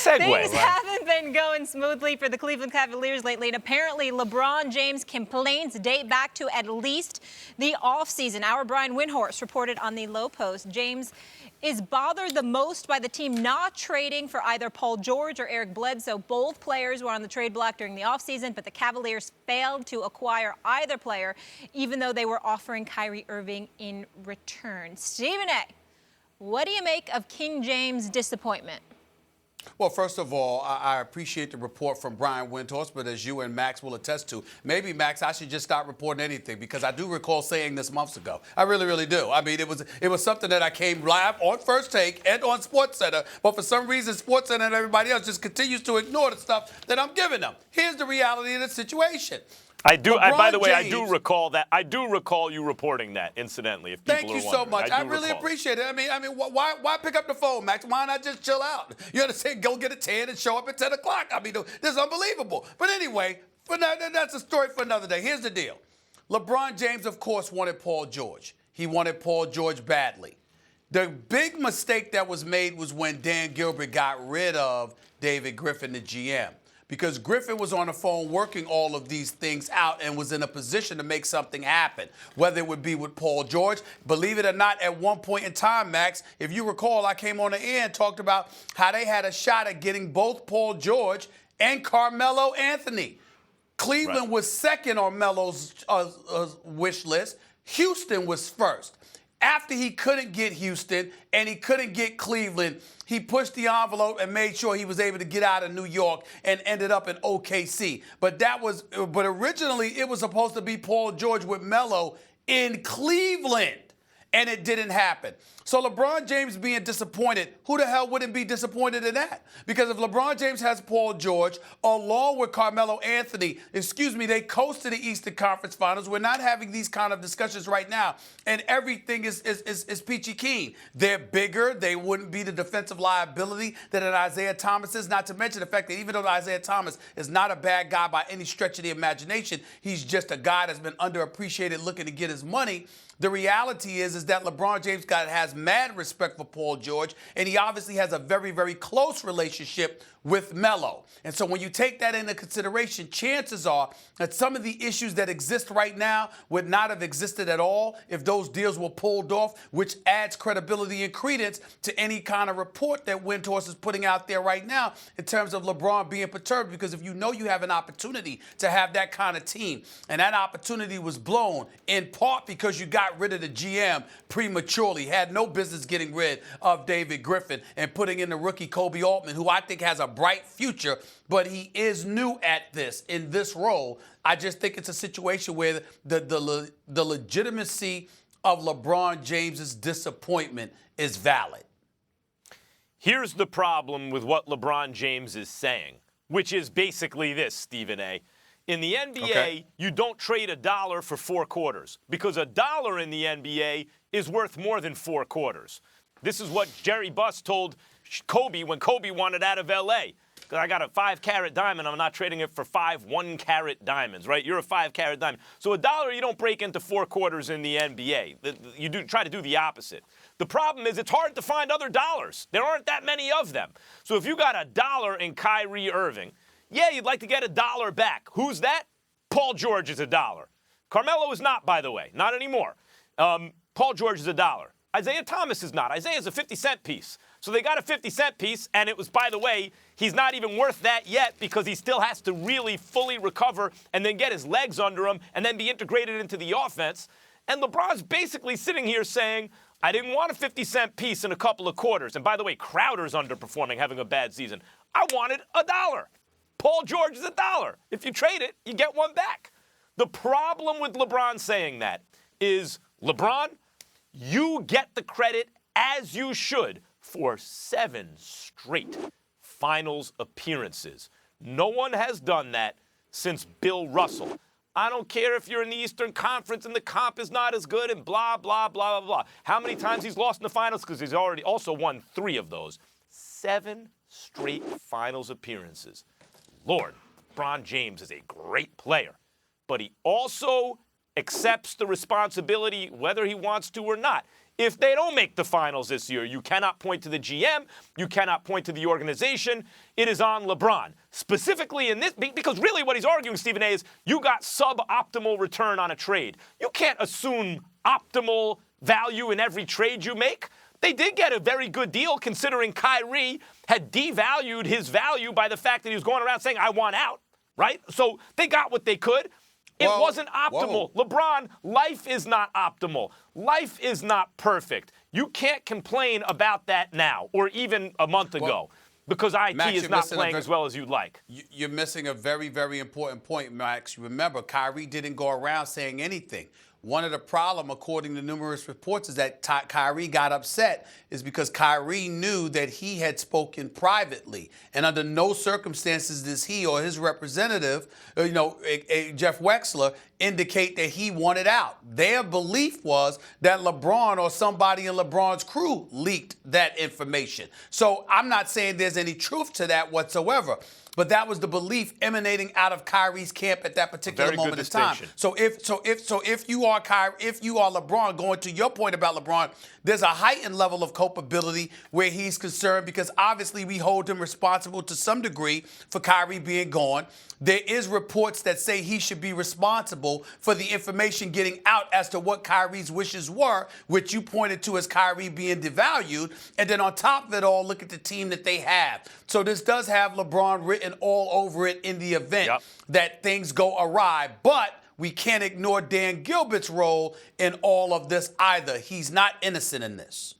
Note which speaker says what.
Speaker 1: segue.
Speaker 2: Things haven't been going smoothly for the Cleveland Cavaliers lately, and apparently LeBron James' complaints date back to at least the offseason. Our Brian Windhorst reported on the Low Post. James is bothered the most by the team not trading for either Paul George or Eric Bledsoe. Both players were on the trade block during the offseason, but the Cavaliers failed to acquire either player, even though they were offering Kyrie Irving in return. Stephen A., what do you make of King James' disappointment?
Speaker 3: Well, first of all, I appreciate the report from Brian Windhorst, but as you and Max will attest to, maybe, Max, I should just stop reporting anything, because I do recall saying this months ago. I really, really do. I mean, it was something that I came live on First Take and on SportsCenter, but for some reason, SportsCenter and everybody else just continues to ignore the stuff that I'm giving them. Here's the reality of the situation.
Speaker 1: By the way, I do recall that. I do recall you reporting that, incidentally. If people
Speaker 3: Thank you
Speaker 1: are
Speaker 3: so
Speaker 1: wondering.
Speaker 3: much. I really appreciate it. I mean, why pick up the phone, Max? Why not just chill out? You understand? Go get a tan and show up at 10 o'clock. I mean, this is unbelievable. But anyway, that's a story for another day. Here's the deal. LeBron James, of course, wanted Paul George. He wanted Paul George badly. The big mistake that was made was when Dan Gilbert got rid of David Griffin, the GM. Because Griffin was on the phone working all of these things out and was in a position to make something happen, whether it would be with Paul George. Believe it or not, at one point in time, Max, if you recall, I came on the air and talked about how they had a shot at getting both Paul George and Carmelo Anthony. Cleveland was second on Melo's wish list. Houston was first. After he couldn't get Houston and he couldn't get Cleveland, he pushed the envelope and made sure he was able to get out of New York and ended up in OKC. But originally it was supposed to be Paul George with Melo in Cleveland, and it didn't happen. So LeBron James being disappointed, who the hell wouldn't be disappointed in that? Because if LeBron James has Paul George, along with Carmelo Anthony, they coast to the Eastern Conference Finals. We're not having these kind of discussions right now, and everything is peachy keen. They're bigger. They wouldn't be the defensive liability that an Isaiah Thomas is, not to mention the fact that even though Isaiah Thomas is not a bad guy by any stretch of the imagination, he's just a guy that's been underappreciated looking to get his money. The reality is that LeBron James has mad respect for Paul George, and he obviously has a very, very close relationship with Melo. And so when you take that into consideration, chances are that some of the issues that exist right now would not have existed at all if those deals were pulled off, which adds credibility and credence to any kind of report that Windhorst is putting out there right now in terms of LeBron being perturbed. Because if you know you have an opportunity to have that kind of team, and that opportunity was blown in part because you got rid of the GM prematurely, had no business getting rid of David Griffin and putting in the rookie Kobe Altman, who I think has a bright future, but he is new at this, in this role. I just think it's a situation where the legitimacy of LeBron James's disappointment is valid.
Speaker 1: Here's the problem with what LeBron James is saying, which is basically this, Stephen A. In the NBA, you don't trade $1 for 4 quarters, because $1 in the NBA is worth more than 4 quarters. This is what Jerry Buss told Kobe when Kobe wanted out of L.A. Because I got a 5-carat diamond, I'm not trading it for 5 1-carat diamonds, right? You're a 5-carat diamond. So $1 you don't break into 4 quarters in the NBA. You try to do the opposite. The problem is it's hard to find other dollars. There aren't that many of them. So if you got $1 in Kyrie Irving, yeah, you'd like to get $1 back. Who's that? Paul George is $1. Carmelo is not, by the way. Not anymore. Paul George is $1. Isaiah Thomas is not. Isaiah's a 50-cent piece. So they got a 50-cent piece, and it was, by the way, he's not even worth that yet because he still has to really fully recover and then get his legs under him and then be integrated into the offense. And LeBron's basically sitting here saying, I didn't want a 50-cent piece in a couple of quarters. And by the way, Crowder's underperforming, having a bad season. I wanted $1. Paul George is $1. If you trade it, you get one back. The problem with LeBron saying that is, LeBron, you get the credit, as you should, for 7 straight finals appearances. No one has done that since Bill Russell. I don't care if you're in the Eastern Conference and the comp is not as good and blah, blah, blah, blah, blah. How many times he's lost in the finals? Because he's already also won 3 of those. 7 straight finals appearances. Lord, LeBron James is a great player, but he also accepts the responsibility whether he wants to or not. if they don't make the finals this year. You cannot point to the GM. You cannot point to the organization. It is on LeBron. Specifically in this, because really what he's arguing, Stephen A., is you got suboptimal return on a trade. You can't assume optimal value in every trade you make. They did get a very good deal considering Kyrie had devalued his value by the fact that he was going around saying, I want out, right? So they got what they could. It wasn't optimal. LeBron, life is not optimal. Life is not perfect. You can't complain about that now or even a month ago because IT
Speaker 3: Max,
Speaker 1: is not playing as well as you'd like.
Speaker 3: You're missing a very, very important point, Max. Remember, Kyrie didn't go around saying anything. One of the problems, according to numerous reports, is that Kyrie got upset is because Kyrie knew that he had spoken privately. And under no circumstances does he or his representative, Jeff Wexler, indicate that he wanted out. Their belief was that LeBron or somebody in LeBron's crew leaked that information. So I'm not saying there's any truth to that whatsoever. But that was the belief emanating out of Kyrie's camp at that particular moment in time. So if you are LeBron, going to your point about LeBron, there's a heightened level of culpability where he's concerned because obviously we hold him responsible to some degree for Kyrie being gone. There is reports that say he should be responsible for the information getting out as to what Kyrie's wishes were, which you pointed to as Kyrie being devalued. And then on top of it all, look at the team that they have. So this does have LeBron written all over it in the event that things go awry. But we can't ignore Dan Gilbert's role in all of this either. He's not innocent in this.